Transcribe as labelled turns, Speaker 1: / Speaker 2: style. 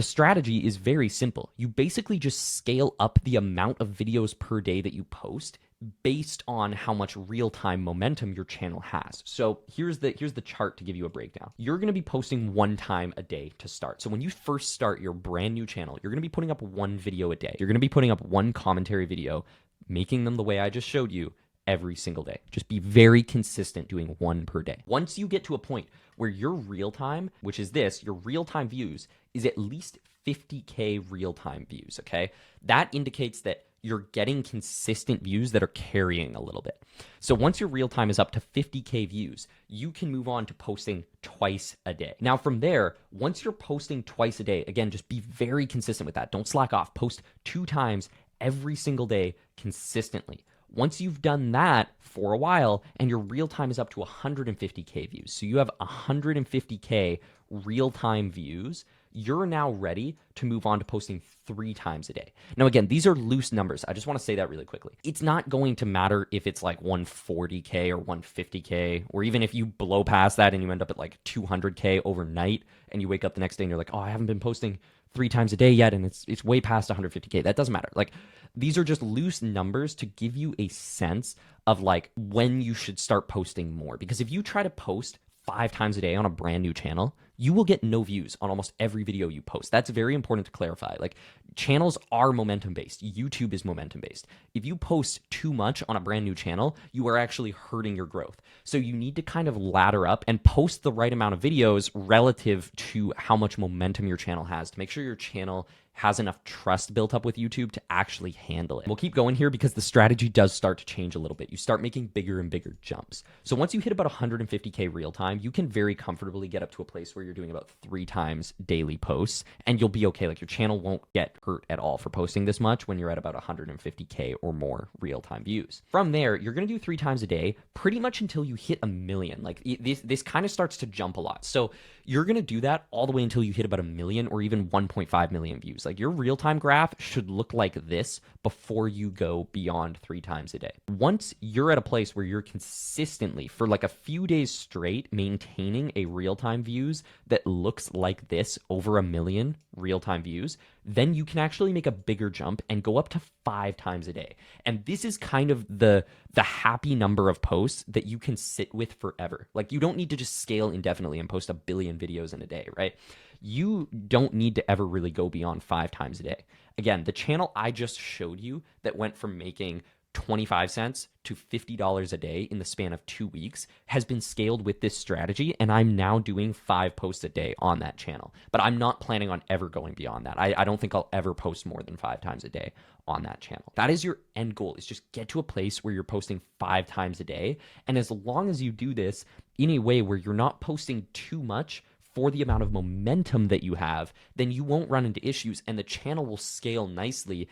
Speaker 1: the strategy is very simple. You basically just scale up the amount of videos per day that you post based on how much real-time momentum your channel has. So here's the chart to give you a breakdown. You're going to be posting 1 time a day to start. So when you first start your brand new channel, you're going to be putting up 1 video a day. You're going to be putting up 1 commentary video, making them the way I just showed you every single day. Just be very consistent doing 1 per day. Once you get to a point where your real time, which is this, your real time views is at least 50K real time views, okay? That indicates that you're getting consistent views that are carrying a little bit. So once your real time is up to 50K views, you can move on to posting twice a day. Now from there, once you're posting twice a day, again, just be very consistent with that. Don't slack off. Post 2 times every single day consistently. Once you've done that for a while and your real time is up to 150K views, so you have 150K real time views, you're now ready to move on to posting 3 times a day. Now, again, these are loose numbers. I just want to say that really quickly. It's not going to matter if it's like 140K or 150K, or even if you blow past that and you end up at like 200K overnight and you wake up the next day and you're like, oh, I haven't been posting 3 times a day yet and it's way past 150K. That doesn't matter. Like, these are just loose numbers to give you a sense of like when you should start posting more. Because if you try to post 5 times a day on a brand new channel, you will get no views on almost every video you post. That's very important to clarify. Like, channels are momentum based. YouTube is momentum based. If you post too much on a brand new channel, you are actually hurting your growth. So you need to kind of ladder up and post the right amount of videos relative to how much momentum your channel has to make sure your channel has enough trust built up with YouTube to actually handle it. We'll keep going here because the strategy does start to change a little bit. You start making bigger and bigger jumps. So once you hit about 150K real time, you can very comfortably get up to a place where you're doing about 3 times daily posts and you'll be okay. Like, your channel won't get hurt at all for posting this much when you're at about 150K or more real time views. From there, you're going to do 3 times a day pretty much until you hit 1 million. Like, this kind of starts to jump a lot. So you're going to do that all the way until you hit about 1 million or even 1.5 million views. Like, your real-time graph should look like this before you go beyond 3 times a day. Once you're at a place where you're consistently, for like a few days straight, maintaining a real-time views that looks like this, over 1 million real-time views, then you can actually make a bigger jump and go up to 5 times a day. And this is kind of the happy number of posts that you can sit with forever. Like, you don't need to just scale indefinitely and post 1 billion videos in a day, right? You don't need to ever really go beyond 5 times a day. Again, the channel I just showed you that went from making 25 cents to $50 a day in the span of 2 weeks has been scaled with this strategy, and I'm now doing 5 posts a day on that channel. But I'm not planning on ever going beyond that. I don't think I'll ever post more than 5 times a day on that channel. That is your end goal, is just get to a place where you're posting 5 times a day. And as long as you do this in a way where you're not posting too much for the amount of momentum that you have, then you won't run into issues and the channel will scale nicely